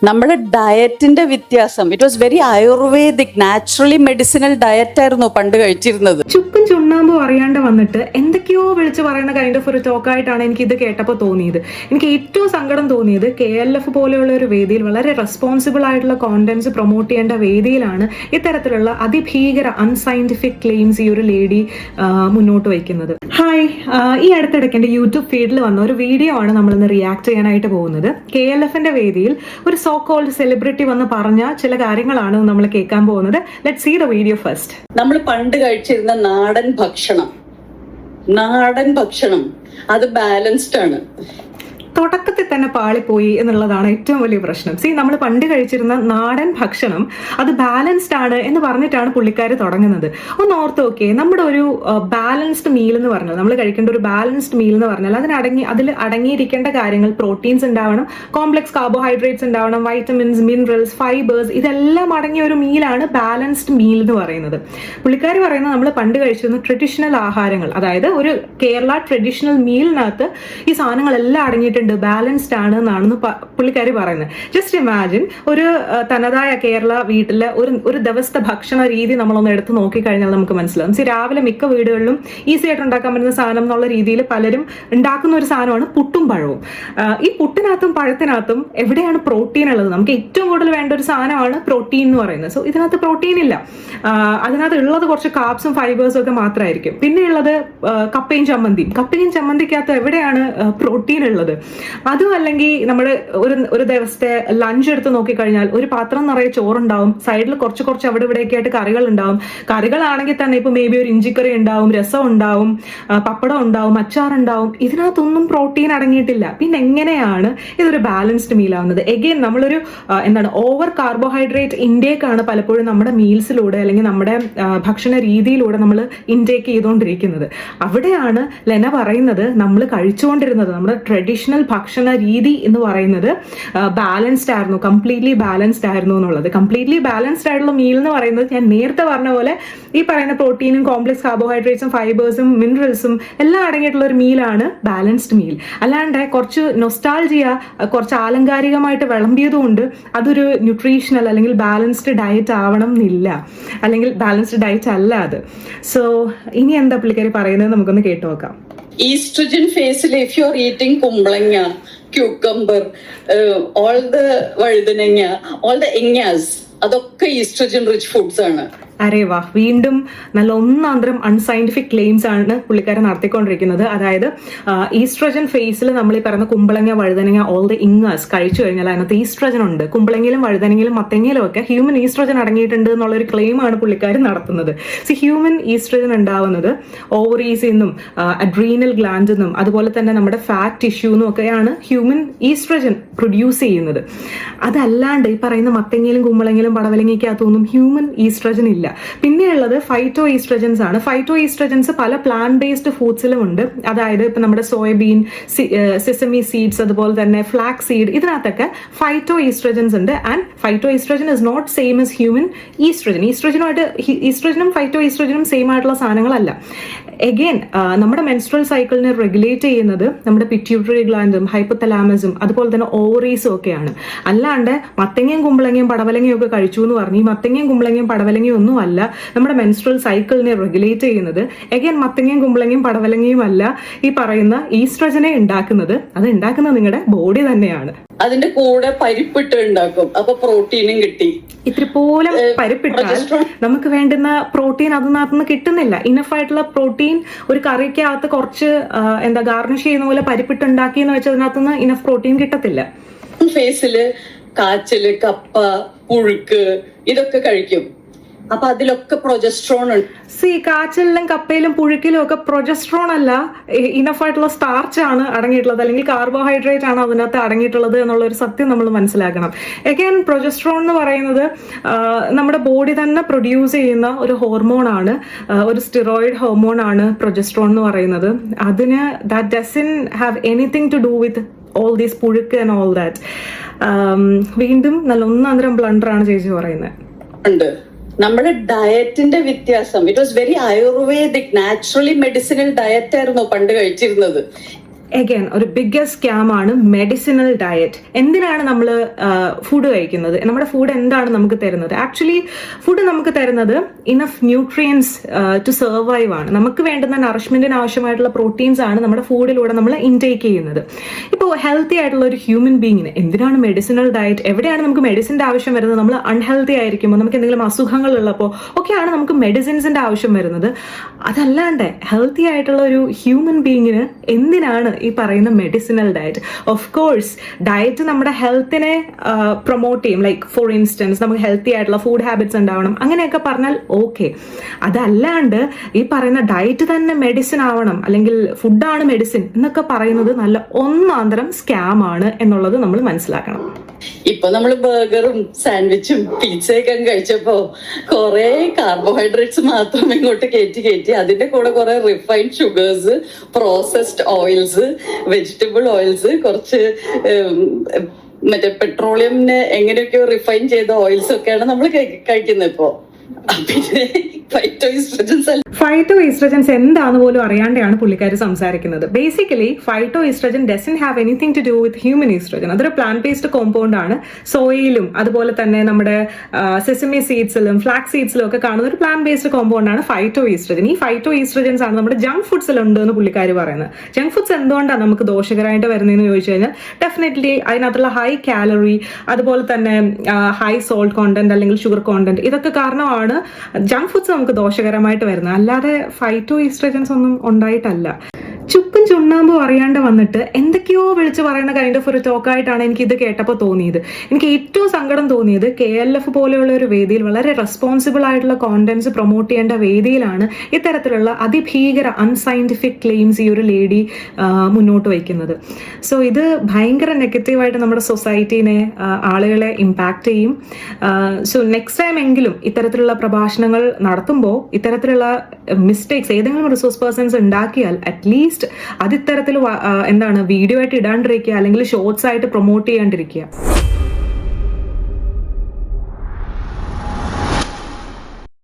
നമ്മുടെ ഡയറ്റിന്റെ വ്യത്യാസം. It was very Ayurvedic naturally medicinal diet ആയിരുന്നു പണ്ട് കഴിച്ചിരുന്നത്. ചുക്കും ചുണ്ണാമ്പും അറിയാണ്ട് വന്നിട്ട് എന്തൊക്കെയോ വിളിച്ച് പറയുന്ന കൈൻഡ് ഓഫ് ഒരു ടോക്കായിട്ടാണ് എനിക്ക് ഇത് കേട്ടപ്പോൾ തോന്നിയത്. എനിക്ക് ഏറ്റവും സങ്കടം തോന്നിയത് KLF പോലെയുള്ള ഒരു വേദിയിൽ വളരെ റെസ്പോൺസിബിൾ ആയിട്ടുള്ള കോണ്ടന്റ്സ് പ്രൊമോട്ട് ചെയ്യേണ്ട വേദിയിലാണ് ഇത്തരത്തിലുള്ള അതിഭീകര അൺസയന്റിഫിക് ക്ലെയിംസ് ഈ ഒരു ലേഡി മുന്നോട്ട് വയ്ക്കുന്നത്. ഹായ്, ഈ അടുത്തിടയ്ക്ക് എൻ്റെ യൂട്യൂബ് ഫീഡിൽ വന്ന ഒരു വീഡിയോ ആണ് നമ്മളിന്ന് റിയാക്ട് ചെയ്യാനായിട്ട് പോകുന്നത്. KLFന്റെ വേദിയിൽ ഒരു സോ കോൾഡ് സെലിബ്രിറ്റി വന്ന് പറഞ്ഞ ചില കാര്യങ്ങളാണ് നമ്മൾ കേൾക്കാൻ പോകുന്നത്. Let's see the video first. നമ്മൾ പണ്ട് കഴിച്ചിരുന്ന നാടൻ ഭക്ഷണം അത് ബാലൻസ്ഡ് ആണ്. തുടക്കത്തിൽ തന്നെ പാളിപ്പോയി എന്നുള്ളതാണ് ഏറ്റവും വലിയ പ്രശ്നം. നമ്മൾ പണ്ട് കഴിച്ചിരുന്ന നാടൻ ഭക്ഷണം അത് ബാലൻസ്ഡ് ആണ് എന്ന് പറഞ്ഞിട്ടാണ് പുള്ളിക്കാർ തുടങ്ങുന്നത്. ഒന്ന് ഓർത്ത് നോക്കിയേ, നമ്മുടെ ഒരു ബാലൻസ്ഡ് മീൽ എന്ന് പറഞ്ഞാൽ, നമ്മൾ കഴിക്കേണ്ട ഒരു ബാലൻസ്ഡ് മീൽ എന്ന് പറഞ്ഞാൽ അതിൽ അടങ്ങിയിരിക്കേണ്ട കാര്യങ്ങൾ പ്രോട്ടീൻസ് ഉണ്ടാവണം, കോംപ്ലക്സ് കാർബോഹൈഡ്രേറ്റ്സ് ഉണ്ടാവണം, വൈറ്റമിൻസ്, മിനറൽസ്, ഫൈബേഴ്സ്, ഇതെല്ലാം അടങ്ങിയ ഒരു മീലാണ് ബാലൻസ്ഡ് മീൽ എന്ന് പറയുന്നത്. പുള്ളിക്കാർ പറയുന്നത് നമ്മൾ പണ്ട് കഴിച്ചിരുന്ന ട്രഡീഷണൽ ആഹാരങ്ങൾ, അതായത് ഒരു കേരള ട്രഡീഷണൽ മീലിനകത്ത് ഈ സാധനങ്ങളെല്ലാം അടങ്ങിയിട്ടുണ്ട്, ബാലൻസ്ഡ് ആണ് എന്നാണെന്ന് പുള്ളിക്കാരി പറയുന്നത്. ജസ്റ്റ് ഇമാജിൻ, ഒരു തനതായ കേരള വീട്ടിലെ ഒരു ദിവസത്തെ ഭക്ഷണ രീതി നമ്മളൊന്ന് എടുത്ത് നോക്കിക്കഴിഞ്ഞാൽ നമുക്ക് മനസ്സിലാവും. രാവിലെ മിക്ക വീടുകളിലും ഈസി ആയിട്ട് ഉണ്ടാക്കാൻ പറ്റുന്ന സാധനം എന്നുള്ള രീതിയിൽ പലരും ഉണ്ടാക്കുന്ന ഒരു സാധനമാണ് പുട്ടും പഴവും. ഈ പുട്ടിനകത്തും പഴത്തിനകത്തും എവിടെയാണ് പ്രോട്ടീൻ ഉള്ളത്? നമുക്ക് ഏറ്റവും കൂടുതൽ വേണ്ട ഒരു സാധനമാണ് പ്രോട്ടീൻ എന്ന് പറയുന്നത്. സോ ഇതിനകത്ത് പ്രോട്ടീൻ ഇല്ല. അതിനകത്ത് ഉള്ളത് കുറച്ച് കാർബ്സും ഫൈബേഴ്സും ഒക്കെ മാത്രമായിരിക്കും. പിന്നെ ഉള്ളത് കപ്പയും ചമ്മന്തിക്കകത്ത് എവിടെയാണ് പ്രോട്ടീൻ ഉള്ളത്? അതും അല്ലെങ്കിൽ നമ്മൾ ഒരു ദിവസത്തെ ലഞ്ച് എടുത്ത് നോക്കിക്കഴിഞ്ഞാൽ ഒരു പാത്രം നിറയെ ചോറുണ്ടാവും, സൈഡിൽ കുറച്ച് അവിടെ ഇവിടെയൊക്കെ ആയിട്ട് കറികൾ ഉണ്ടാവും. കറികളാണെങ്കിൽ തന്നെ ഇപ്പൊ മേ ബി ഒരു ഇഞ്ചിക്കറി ഉണ്ടാവും, രസം ഉണ്ടാവും, പപ്പടം ഉണ്ടാവും, അച്ചാറുണ്ടാവും. ഇതിനകത്തൊന്നും പ്രോട്ടീൻ അടങ്ങിയിട്ടില്ല. പിന്നെ എങ്ങനെയാണ് ഇതൊരു ബാലൻസ്ഡ് മീൽ ആവുന്നത്? എഗെയിൻ നമ്മളൊരു ഓവർ കാർബോഹൈഡ്രേറ്റ് ഇൻടേക്ക് ആണ് പലപ്പോഴും നമ്മുടെ മീൽസിലൂടെ അല്ലെങ്കിൽ നമ്മുടെ ഭക്ഷണ രീതിയിലൂടെ നമ്മൾ ഇൻടേക്ക് ചെയ്തുകൊണ്ടിരിക്കുന്നത്. അവിടെയാണ് ലെന പറയുന്നത് നമ്മൾ കഴിച്ചുകൊണ്ടിരുന്നത്, നമ്മുടെ ട്രഡീഷണൽ ഭക്ഷണ രീതി എന്ന് പറയുന്നത് ബാലൻസ്ഡ് ആയിരുന്നു, കംപ്ലീറ്റ്ലി ബാലൻസ്ഡ് ആയിരുന്നു എന്നുള്ളത്. കംപ്ലീറ്റ്ലി ബാലൻസ്ഡ് ആയിട്ടുള്ള മീൽ എന്ന് പറയുന്നത് ഞാൻ നേരത്തെ പറഞ്ഞ പോലെ ഈ പറയുന്ന പ്രോട്ടീനും കോംപ്ലക്സ് കാർബോഹൈഡ്രേറ്റ്സും ഫൈബേഴ്സും മിനറൽസും എല്ലാം അടങ്ങിയിട്ടുള്ള ഒരു മീലാണ് ബാലൻസ്ഡ് മീൽ. അല്ലാണ്ട് കുറച്ച് നൊസ്റ്റാൾജിയ, കുറച്ച് ആലങ്കാരികമായിട്ട് വിളമ്പിയതുകൊണ്ട് അതൊരു ന്യൂട്രീഷണൽ അല്ലെങ്കിൽ ബാലൻസ്ഡ് ഡയറ്റ് ആവണം എന്നില്ല, അല്ലെങ്കിൽ ബാലൻസ്ഡ് ഡയറ്റ് അല്ല അത്. സോ ഇനി എന്താ പുള്ളിക്കാരി പറയുന്നത് നമുക്കൊന്ന് കേട്ടു നോക്കാം. ഈസ്ട്രജൻ ഫേസിൽ ഇഫ് യു ആർ ഈറ്റിംഗ് കുമ്പളങ്ങ, ക്യൂക്കംബർ, ഓൾ ദ വഴുതനങ്ങ, ഓൾ ദ എങ്ങാസ്, അതൊക്കെ ഈസ്ട്രജൻ റിച്ച് ഫുഡ്സ് ആണ്. അരേ വാ, വീണ്ടും നല്ല ഒന്നാന്തരം അൺസയന്റിഫിക് ക്ലെയിംസ് ആണ് പുള്ളിക്കാരൻ നടത്തിക്കൊണ്ടിരിക്കുന്നത്. അതായത് ഈസ്ട്രജൻ ഫേസിൽ നമ്മൾ ഈ പറയുന്ന കുമ്പളങ്ങ, വഴുതനങ്ങ, ഓൾ ദ ഇങ്ങേഴ്സ് കഴിച്ചു കഴിഞ്ഞാൽ അതിനകത്ത് ഈസ്ട്രജൻ ഉണ്ട്. കുമ്പളങ്ങയിലും വഴുതനങ്ങയിലും മത്തങ്ങയിലും ഒക്കെ ഹ്യൂമൻ ഈസ്ട്രജൻ അടങ്ങിയിട്ടുണ്ട് എന്നുള്ളൊരു ക്ലെയിമാണ് പുള്ളിക്കാരൻ നടത്തുന്നത്. ഹ്യൂമൻ ഈസ്ട്രജൻ ഉണ്ടാവുന്നത് ഓവറീസിൽ നിന്നും അഡ്രീനൽ ഗ്ലാൻഡിൽ നിന്നും അതുപോലെ തന്നെ നമ്മുടെ ഫാറ്റ് ടിഷ്യൂന്നും ഒക്കെയാണ് ഹ്യൂമൻ ഈസ്ട്രജൻ പ്രൊഡ്യൂസ് ചെയ്യുന്നത്. അതല്ലാണ്ട് ഈ പറയുന്ന മത്തങ്ങയിലും കുമ്പളങ്ങയിലും പടവലങ്ങയ്ക്കകത്തൊന്നും ഹ്യൂമൻ ഈസ്ട്രജൻ ഇല്ല. പിന്നെയുള്ളത് ഫൈറ്റോ ഈസ്ട്രജൻസ് ആണ്. ഫൈറ്റോ ഈസ്ട്രജൻസ് പല പ്ലാന്റ് ബേസ്ഡ് ഫുഡ്സിലും ഉണ്ട്. അതായത് ഇപ്പൊ നമ്മുടെ സോയാബീൻ, സെസമി സീഡ്സ്, അതുപോലെ തന്നെ ഫ്ലാക്സ് സീഡ്, ഇതിനകത്തൊക്കെ ഫൈറ്റോ ഈസ്ട്രജൻസ് ഉണ്ട്. And phyto oestrogen is not same as human oestrogen. ഈസ്ട്രജനും ഫൈറ്റോ ഈസ്ട്രജനും സെയിം ആയിട്ടുള്ള സാധനങ്ങളല്ല. എഗെയിൻ നമ്മുടെ മെൻസ്ട്രൽ സൈക്കിളിനെ റെഗുലേറ്റ് ചെയ്യുന്നത് നമ്മുടെ പിറ്റ്യൂട്ടറി ഗ്ലാൻഡും ഹൈപ്പോതലാമസും അതുപോലെ തന്നെ ഓവറീസും ഒക്കെയാണ്. അല്ലാണ്ട് മത്തങ്ങയും കുമ്പളങ്ങയും പടവലങ്ങയും ഒക്കെ കഴിച്ചു എന്ന് പറഞ്ഞ് ഈ മത്തങ്ങയും കുമ്പളങ്ങയും പടവലങ്ങയും ഒന്നും അല്ല നമ്മുടെ മെൻസ്ട്രൽ സൈക്കിളിനെ റെഗുലേറ്റ് ചെയ്യുന്നത്. എഗെയിൻ മത്തങ്ങയും കുമ്പളങ്ങയും പടവലങ്ങയും അല്ല ഈ പറയുന്ന ഈസ്ട്രജനെ ഉണ്ടാക്കുന്നത്. അത് ഉണ്ടാക്കുന്നത് നിങ്ങളുടെ ബോഡി തന്നെയാണ്. അതിന്റെ കൂടെ പരിപ്പിട്ട് ഉണ്ടാക്കും, അപ്പൊ പ്രോട്ടീനും കിട്ടി. ഇത്തിരി പോലും പരിപ്പിട്ടാൽ നമുക്ക് വേണ്ടുന്ന പ്രോട്ടീൻ അതിനകത്തുനിന്ന് കിട്ടുന്നില്ല. ഇനഫ് ആയിട്ടുള്ള പ്രോട്ടീൻ ഒരു കറിക്കകത്ത് കുറച്ച് ഗാർണിഷ് ചെയ്യുന്ന പോലെ പരിപ്പിട്ടുണ്ടാക്കി എന്ന് വെച്ചാൽ അതിനകത്തുനിന്ന് ഇനഫ് പ്രോട്ടീൻ കിട്ടത്തില്ല. ഫേസില് കാച്ചില്, കപ്പ, പുഴുക്ക് ഇതൊക്കെ കഴിക്കും. അപ്പൊ അതിലൊക്കെ പ്രൊജസ്ട്രോൺ ഉണ്ട്. കാച്ചിലും കപ്പയിലും പുഴുക്കിലും ഒക്കെ പ്രൊജസ്ട്രോൺ അല്ല, ഇനഫ് ആയിട്ടുള്ള സ്റ്റാർച്ച് ആണ് അടങ്ങിയിട്ടുള്ളത്, അല്ലെങ്കിൽ കാർബോഹൈഡ്രേറ്റ് ആണ് അതിനകത്ത് അടങ്ങിയിട്ടുള്ളത് എന്നുള്ള ഒരു സത്യം നമ്മൾ മനസ്സിലാക്കണം. എഗെയിൻ പ്രൊജസ്ട്രോൺ എന്ന് പറയുന്നത് നമ്മുടെ ബോഡി തന്നെ പ്രൊഡ്യൂസ് ചെയ്യുന്ന ഒരു ഹോർമോൺ ആണ്, ഒരു സ്റ്റിറോയിഡ് ഹോർമോൺ ആണ് പ്രൊജസ്ട്രോൺ എന്ന് പറയുന്നത്. അതിന് that doesn't have anything to do with all these puzhukku and all that. വീണ്ടും നല്ല ഒന്നാന്തരം ബ്ലണ്ടറാണ് ചേച്ചി പറയുന്നത്. നമ്മുടെ ഡയറ്റിന്റെ വ്യത്യാസം. It was very Ayurvedic naturally medicinal diet ആയിരുന്നു പണ്ട് കഴിച്ചിരുന്നത്. അഗൈൻ ഒരു ബിഗ്ഗസ്റ്റ് സ്കാം ആണ് മെഡിസിനൽ ഡയറ്റ്. എന്തിനാണ് നമ്മൾ ഫുഡ് കഴിക്കുന്നത്? നമ്മുടെ ഫുഡ് എന്താണ് നമുക്ക് തരുന്നത്? ആക്ച്വലി ഫുഡ് നമുക്ക് തരുന്നത് ഇനഫ് ന്യൂട്രിയൻസ് ടു സർവൈവ് ആണ്. നമുക്ക് വേണ്ടുന്ന നറിഷ്മെന്റിന് ആവശ്യമായിട്ടുള്ള പ്രോട്ടീൻസ് ആണ് നമ്മുടെ ഫുഡിലൂടെ നമ്മൾ ഇൻടേക്ക് ചെയ്യുന്നത്. ഇപ്പോൾ ഹെൽത്തി ആയിട്ടുള്ള ഒരു ഹ്യൂമൻ ബീങ്ങിന് എന്തിനാണ് മെഡിസിനൽ ഡയറ്റ്? എവിടെയാണ് നമുക്ക് മെഡിസിൻ്റെ ആവശ്യം വരുന്നത്? നമ്മൾ അൺഹെൽത്തി ആയിരിക്കുമ്പോൾ, നമുക്ക് എന്തെങ്കിലും അസുഖങ്ങൾ ഉള്ളപ്പോൾ ഒക്കെയാണ് നമുക്ക് മെഡിസിൻസിന്റെ ആവശ്യം വരുന്നത്. അതല്ലാണ്ട് ഹെൽത്തി ആയിട്ടുള്ള ഒരു ഹ്യൂമൻ ബീങ്ങിന് എന്തിനാണ് ഈ പറയുന്ന medicinal diet? Of course diet നമ്മുടെ ഹെൽത്തിനെ പ്രൊമോട്ട് ചെയ്യും. ലൈക്ക് ഫോർ ഇൻസ്റ്റൻസ് നമുക്ക് ഹെൽത്തി ആയിട്ടുള്ള ഫുഡ് ഹാബിറ്റ്സ് ഉണ്ടാവണം, അങ്ങനെയൊക്കെ പറഞ്ഞാൽ ഓക്കെ. അതല്ലാണ്ട് ഈ പറയുന്ന ഡയറ്റ് തന്നെ മെഡിസിൻ ആവണം, അല്ലെങ്കിൽ ഫുഡാണ് മെഡിസിൻ എന്നൊക്കെ പറയുന്നത് നല്ല ഒന്നാന്തരം സ്കാം ആണ് എന്നുള്ളത് നമ്മൾ മനസ്സിലാക്കണം. ഇപ്പൊ നമ്മള് ബർഗറും സാൻഡ്വിച്ചും പിzzയൊക്കെ കഴിച്ചപ്പോ കുറെ കാർബോഹൈഡ്രേറ്റ്സ് മാത്രം ഇങ്ങോട്ട് കയറ്റി അതിന്റെ കൂടെ കുറെ refined sugars, processed oils, vegetable oils, കുറച്ച് മറ്റേ പെട്രോളിയമിന് എങ്ങനെയൊക്കെയോ റിഫൈൻ ചെയ്ത ഓയിൽസ് ഒക്കെയാണ് നമ്മൾ കഴിക്കുന്നത് ഇപ്പോ. പിന്നെ ഫൈറ്റോ ഈസ്ട്രജൻസ് എന്താന്ന് പോലും അറിയാണ്ടാണ് പുള്ളിക്കാർ സംസാരിക്കുന്നത്. Basically phyto oestrogen doesn't have anything to do with human oestrogen. അതൊരു പ്ലാന്റ് ബേസ്ഡ് കോമ്പൗണ്ട് ആണ്. സോയിലും അതുപോലെ തന്നെ നമ്മുടെ സെസമി സീഡ്സിലും ഫ്ലാക്സ് സീഡ്സിലും ഒക്കെ കാണുന്ന ഒരു പ്ലാന്റ് ബേസ്ഡ് കോമ്പൗണ്ട് ആണ് ഫൈറ്റോ ഈസ്ട്രജൻ. ഈ ഫൈറ്റോ ഈസ്ട്രജൻസ് ആണ് നമ്മുടെ ജങ്ക് ഫുഡ്സിലുണ്ട് എന്ന് പുള്ളിക്കാർ പറയുന്നത്. ജങ്ക് ഫുഡ്സ് എന്തുകൊണ്ടാണ് നമുക്ക് ദോഷകരമായിട്ട് വരുന്നതെന്ന് ചോദിച്ചു കഴിഞ്ഞാൽ ഡെഫിനറ്റ്ലി അതിനകത്തുള്ള ഹൈ കാലറി, അതുപോലെ തന്നെ ഹൈ സോൾട്ട് കോണ്ടന്റ് അല്ലെങ്കിൽ ഷുഗർ കോണ്ടന്റ്, ഇതൊക്കെ കാരണമാണ് ജങ്ക് ഫുഡ്സ് നമുക്ക് ദോഷകരമായിട്ട് വരുന്നത്. അല്ലാതെ ഫൈറ്റോ ഈസ്ട്രജൻസ് ഒന്നും ഉണ്ടായിട്ടല്ല. ചുക്കും ചുണ്ണാമ്പും അറിയാണ്ട് വന്നിട്ട് എന്തൊക്കെയോ വിളിച്ച് പറയുന്ന കൈൻഡ് ഓഫ് ഒരു ടോക്കായിട്ടാണ് എനിക്ക് ഇത് കേട്ടപ്പോൾ തോന്നിയത്. എനിക്ക് ഏറ്റവും സങ്കടം തോന്നിയത് KLF പോലെയുള്ള ഒരു വേദിയിൽ, വളരെ റെസ്പോൺസിബിൾ ആയിട്ടുള്ള കോണ്ടന്റ്സ് പ്രൊമോട്ട് ചെയ്യേണ്ട വേദിയിലാണ് ഇത്തരത്തിലുള്ള അതിഭീകര അൺസയന്റിഫിക് ക്ലെയിംസ് ഈ ഒരു ലേഡി മുന്നോട്ട് വയ്ക്കുന്നത്. സോ ഇത് ഭയങ്കര നെഗറ്റീവായിട്ട് നമ്മുടെ സൊസൈറ്റീനെ, ആളുകളെ ഇമ്പാക്ട് ചെയ്യും. സോ നെക്സ്റ്റ് ടൈം എങ്കിലും ഇത്തരത്തിലുള്ള പ്രഭാഷണങ്ങൾ നടത്തുമ്പോൾ ഇത്തരത്തിലുള്ള മിസ്റ്റേക്സ് ഏതെങ്കിലും റിസോഴ്സ് പേഴ്സൺസ് ഉണ്ടാക്കിയാൽ അറ്റ്ലീസ്റ്റ് അത് ഇത്തരത്തിൽ വീഡിയോ ആയിട്ട് ഇടാണ്ടിരിക്കുക, അല്ലെങ്കിൽ ഷോർട്സ് ആയിട്ട് പ്രൊമോട്ട് ചെയ്യാണ്ടിരിക്കുക.